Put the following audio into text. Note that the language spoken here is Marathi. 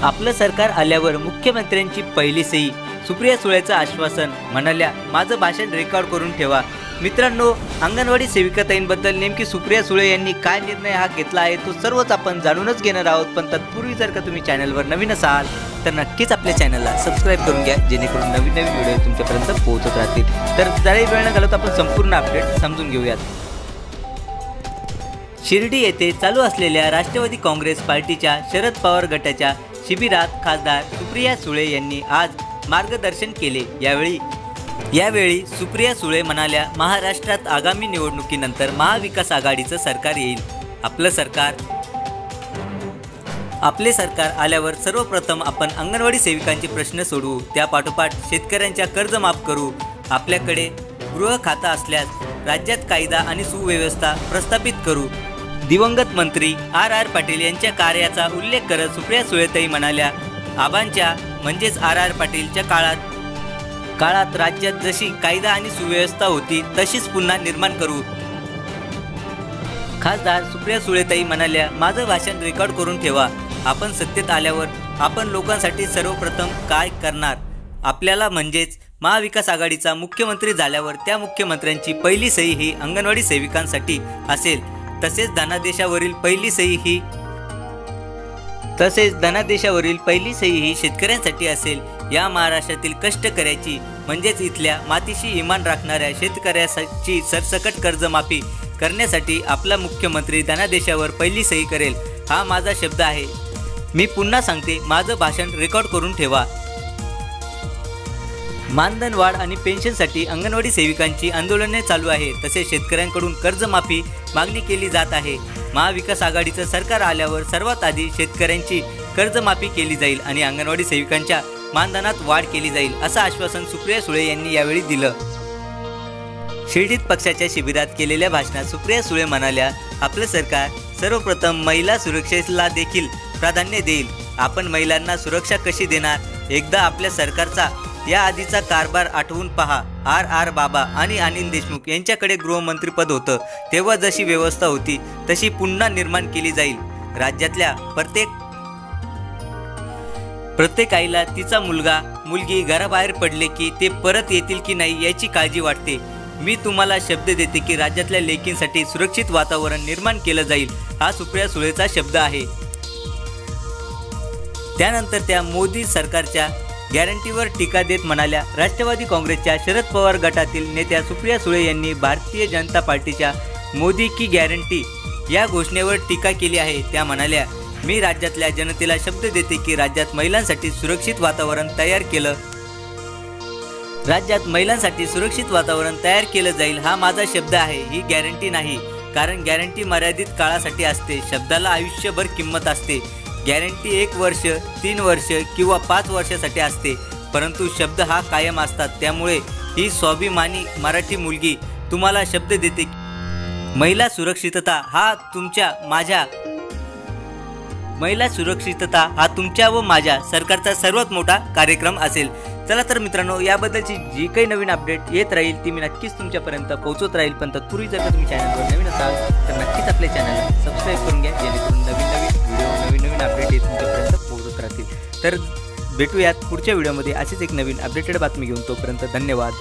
आपलं सरकार आल्यावर मुख्यमंत्र्यांची पहिली सही, सुप्रिया सुळेचं आश्वासन, म्हणाल्या माझं भाषण रेकॉर्ड करून ठेवा। मित्रांनो, अंगणवाडी सेविकाताईंबद्दल नेमकी सुप्रिया सुळे यांनी काय निर्णय हा घेतला आहे तो सर्वच आपण जाणूनच घेणार आहोत। पण तत्पूर्वी जर का तुम्ही चॅनलवर नवीन असाल तर नक्कीच आपल्या चॅनलला सबस्क्राइब करून घ्या, जेणेकरून नवीन नवीन व्हिडिओ तुमच्यापर्यंत पोहोचत राहतील। तर जराही वेळ न घालवता आपण संपूर्ण अपडेट समजून घेऊयात। शिर्डी येथे चालू असलेल्या राष्ट्रवादी काँग्रेस पार्टीच्या शरद पवार गटाच्या शिबिरात खासदार सुप्रिया सुळे यांनी आज मार्गदर्शन केले। यावेळी सुप्रिया सुळे म्हणाल्या, महाराष्ट्रात आगामी निवडणुकीनंतर महाविकास आघाडीचं सरकार येईल। आपले सरकार आल्यावर सर्वप्रथम आपण अंगणवाडी सेविकांचे प्रश्न सोडवू, त्यापाठोपाठ शेतकऱ्यांच्या कर्ज माफ करू। आपल्याकडे गृह खाता असल्यास राज्यात कायदा आणि सुव्यवस्था प्रस्थापित करू। दिवंगत मंत्री आर पाटील यांच्या कार्याचा उल्लेख करत सुप्रिया सुळेताई म्हणाल्या, आबांच्या म्हणजेच आर पाटीलच्या काळात राज्यात जशी कायदा आणि सुव्यवस्था होती तशीच पुन्हा निर्माण करू। खासदार सुप्रिया सुळेताई म्हणाल्या, माझं भाषण रेकॉर्ड करून ठेवा। आपण सत्तेत आल्यावर आपण लोकांसाठी सर्वप्रथम काय करणार, आपल्याला म्हणजेच महाविकास आघाडीचा मुख्यमंत्री झाल्यावर त्या मुख्यमंत्र्यांची पहिली सही ही अंगणवाडी सेविकांसाठी असेल। तसेच धनादेशावरील पहिली सही ही शेतकऱ्यांसाठी असेल। या महाराष्ट्रातील कष्टकऱ्याची म्हणजेच इथल्या मातीशी इमान राखणाऱ्या शेतकऱ्याची सरसकट कर्जमाफी करण्यासाठी आपला मुख्यमंत्री धनादेशावर पहिली सही करेल, हा माझा शब्द आहे। मी पुन्हा सांगते, माझं भाषण रेकॉर्ड करून ठेवा। मानधन वाढ आणि पेन्शनसाठी अंगणवाडी सेविकांची आंदोलने चालू आहे। तसेच शेतकऱ्यांकडून कर्जमाफी मागणी केली जात आहे। महाविकास आघाडीचं सरकार आल्यावर सर्वात आधी शेतकऱ्यांची कर्जमाफी केली जाईल आणि अंगणवाडी सेविकांच्या मानधनात वाढ केली जाईल, असं आश्वासन सुप्रिया सुळे यांनी यावेळी दिलं। शिर्डीत पक्षाच्या शिबिरात केलेल्या भाषणात सुप्रिया सुळे म्हणाल्या, आपलं सरकार सर्वप्रथम महिला सुरक्षेला देखील प्राधान्य देईल। आपण महिलांना सुरक्षा कशी देणार, एकदा आपल्या सरकारचा या आधीचा कारभार आठवून पहा। आर बाबा आणि अनिल देशमुख यांच्याकडे गृहमंत्रीपद होतं, तेव्हा जशी व्यवस्था होती तशी पुन्हा निर्माण केली जाईल। राज्यातल्या प्रत्येक आईला तिचा मुलगी घराबाहेर पडले की ते परत येतील की नाही याची काळजी वाटते। मी तुम्हाला शब्द देते की राज्यातल्या लेकींसाठी सुरक्षित वातावरण निर्माण केलं जाईल, हा सुप्रिया सुळेचा शब्द आहे। त्यानंतर त्या मोदी सरकारच्या गॅरंटीवर टीका देत म्हणाल्या, राष्ट्रवादी काँग्रेसच्या शरद पवार गटातील नेत्या सुप्रिया सुळे यांनी भारतीय जनता पार्टीच्या मोदी की गॅरंटी या घोषणेवर टीका केली आहे। त्या म्हणाल्या, मी राज्यातल्या जनतेला शब्द देते की राज्यात महिलांसाठी सुरक्षित वातावरण तयार केलं जाईल, हा माझा शब्द आहे। ही गॅरंटी नाही, कारण गॅरंटी मर्यादित काळासाठी असते, शब्दाला आयुष्यभर किंमत असते। गॅरंटी 1 वर्ष, 3 वर्ष किंवा 5 वर्षासाठी असते, परंतु शब्द हा कायम असतात। त्यामुळे ही स्वाभिमानी मराठी मुलगी तुम्हाला शब्द देते, महिला सुरक्षितता हा तुमच्या व माझ्या सरकारचा सर्वात मोठा कार्यक्रम असेल। चला तर मित्रांनो, याबद्दलची जी काही नवीन अपडेट येत राहील ती मी नक्कीच तुमच्यापर्यंत पोहोचवत राहील। पण तत्पूर्वी जर का तुम्ही चॅनलवर नवीन असाल तर नक्कीच आपल्या चॅनलला सबस्क्राईब करून घ्या, जेणेकरून नवीन अपडेट हे तुमच्यापर्यंत पोहोचत राहतील। तर भेटूयात पुढच्या व्हिडिओमध्ये अशीच एक नवीन अपडेटेड बातमी घेऊन, तोपर्यंत धन्यवाद।